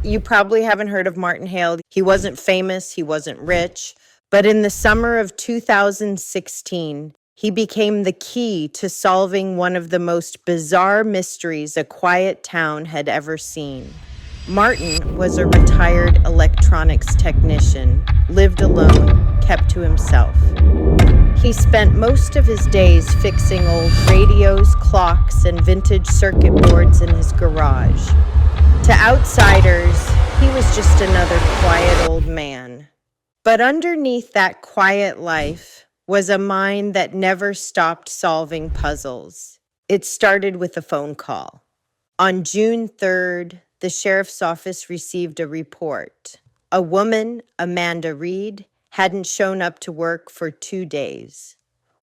You probably haven't heard of Martin Hale. He wasn't famous, he wasn't rich, but in the summer of 2016, he became the key to solving one of the most bizarre mysteries a quiet town had ever seen. Martin was a retired electronics technician, lived alone, kept to himself. He spent most of his days fixing old radios, clocks, and vintage circuit boards in his garage. To outsiders, he was just another quiet old man. But underneath that quiet life was a mind that never stopped solving puzzles. It started with a phone call. On June 3rd, the sheriff's office received a report. A woman, Amanda Reed, hadn't shown up to work for 2 days.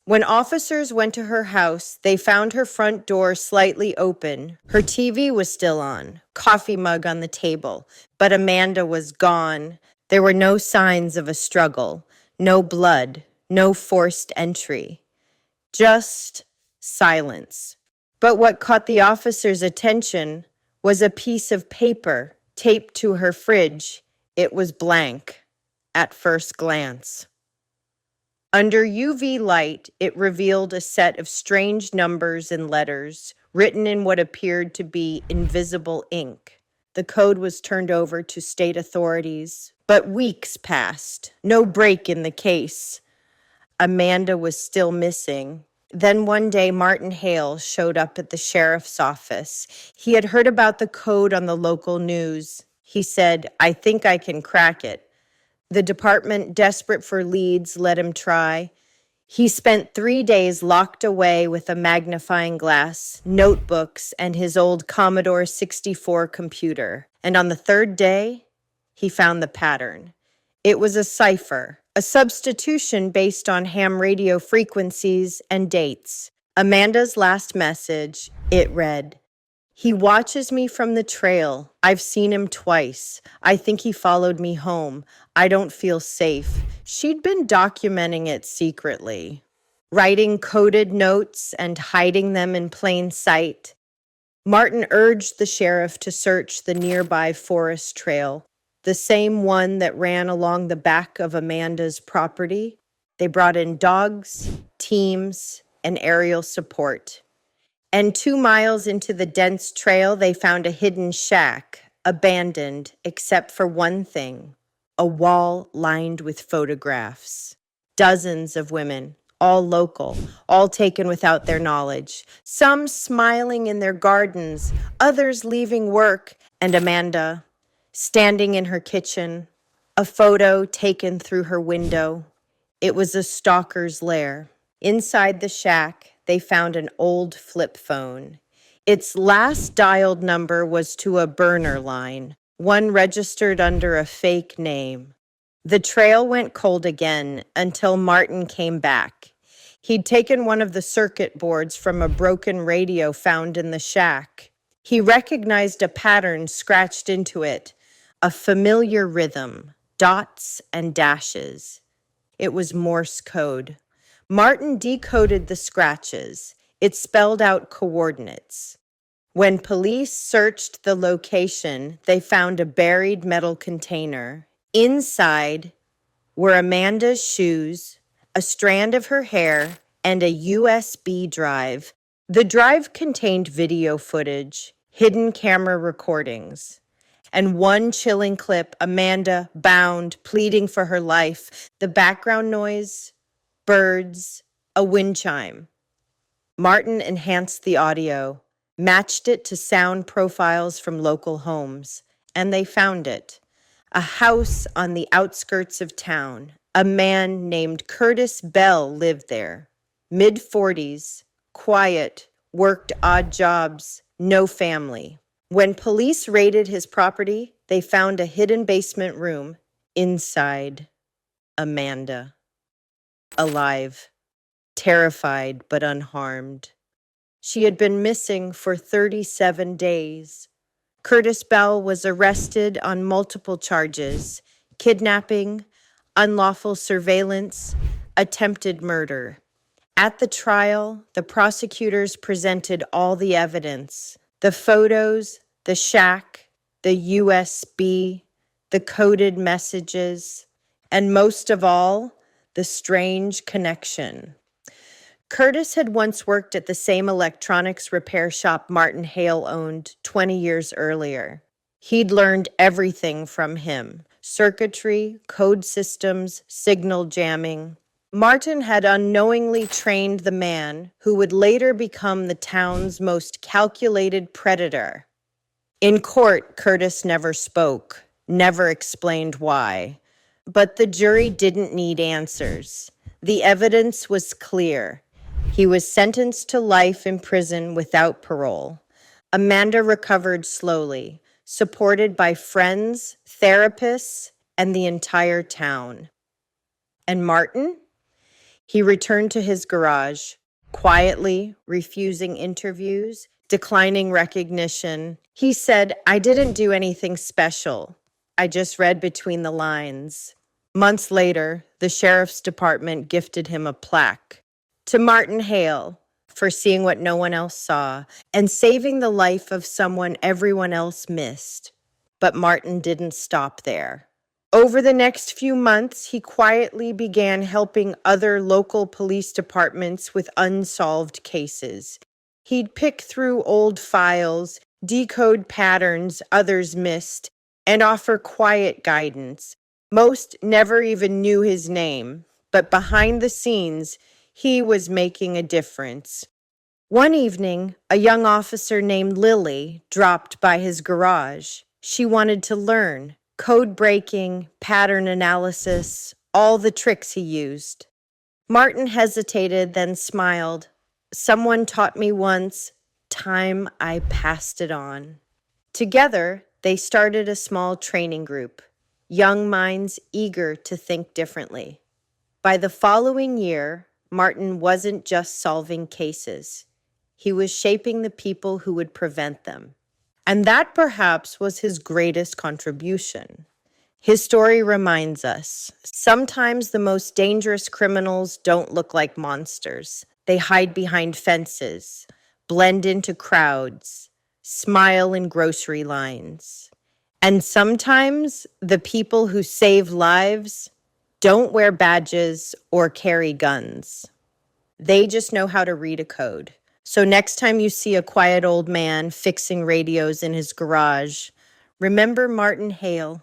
When officers went to her house, they found her front door slightly open. Her TV was still on, coffee mug on the table, but Amanda was gone. There were no signs of a struggle, no blood, no forced entry, just silence. But what caught the officers' attention was a piece of paper taped to her fridge. It was blank at first glance. Under UV light, it revealed a set of strange numbers and letters written in what appeared to be invisible ink. The code was turned over to state authorities, but weeks passed. No break in the case. Amanda was still missing. Then one day, Martin Hale showed up at the sheriff's office. He had heard about the code on the local news. He said, "I think I can crack it." The department, desperate for leads, let him try. He spent 3 days locked away with a magnifying glass, notebooks, and his old Commodore 64 computer. And on the 3rd day, he found the pattern. It was a cipher, a substitution based on ham radio frequencies and dates. Amanda's last message, it read, "He watches me from the trail. I've seen him twice. I think he followed me home. I don't feel safe." She'd been documenting it secretly, writing coded notes and hiding them in plain sight. Martin urged the sheriff to search the nearby forest trail, the same one that ran along the back of Amanda's property. They brought in dogs, teams, and aerial support. And 2 miles into the dense trail, they found a hidden shack, abandoned except for one thing, a wall lined with photographs. Dozens of women, all local, all taken without their knowledge. Some smiling in their gardens, others leaving work, and Amanda, standing in her kitchen, a photo taken through her window. It was a stalker's lair. Inside the shack, they found an old flip phone. Its last dialed number was to a burner line, one registered under a fake name. The trail went cold again until Martin came back. He'd taken one of the circuit boards from a broken radio found in the shack. He recognized a pattern scratched into it, a familiar rhythm, dots and dashes. It was Morse code. Martin decoded the scratches. It spelled out coordinates. When police searched the location, they found a buried metal container. Inside were Amanda's shoes, a strand of her hair, and a USB drive. The drive contained video footage, hidden camera recordings, and one chilling clip, Amanda bound, pleading for her life. The background noise, birds, a wind chime. Martin enhanced the audio, matched it to sound profiles from local homes, and they found it. A house on the outskirts of town. A man named Curtis Bell lived there. Mid-40s, quiet, worked odd jobs, no family. When police raided his property, they found a hidden basement room. Inside, Amanda. Alive, terrified but unharmed. She had been missing for 37 days. Curtis Bell was arrested on multiple charges: kidnapping, unlawful surveillance, attempted murder. At the trial, the prosecutors presented all the evidence: the photos, the shack, the USB, the coded messages, and most of all, the strange connection. Curtis had once worked at the same electronics repair shop Martin Hale owned 20 years earlier. He'd learned everything from him: circuitry, code systems, signal jamming. Martin had unknowingly trained the man who would later become the town's most calculated predator. In court, Curtis never spoke, never explained why. But the jury didn't need answers. The evidence was clear. He was sentenced to life in prison without parole. Amanda recovered slowly, supported by friends, therapists, and the entire town. And Martin? He returned to his garage, quietly refusing interviews, declining recognition. He said, "I didn't do anything special. I just read between the lines." Months later, the sheriff's department gifted him a plaque to Martin Hale for seeing what no one else saw and saving the life of someone everyone else missed. But Martin didn't stop there. Over the next few months, he quietly began helping other local police departments with unsolved cases. He'd pick through old files, decode patterns others missed, and offer quiet guidance. Most never even knew his name, but behind the scenes, he was making a difference. One evening, a young officer named Lily dropped by his garage. She wanted to learn code breaking, pattern analysis, all the tricks he used. Martin hesitated, then smiled. "Someone taught me once, time I passed it on." Together, they started a small training group, young minds eager to think differently. By the following year, Martin wasn't just solving cases. He was shaping the people who would prevent them. And that perhaps was his greatest contribution. His story reminds us, sometimes the most dangerous criminals don't look like monsters. They hide behind fences, blend into crowds, smile in grocery lines. And sometimes the people who save lives don't wear badges or carry guns. They just know how to read a code. So next time you see a quiet old man fixing radios in his garage, remember Martin Hale.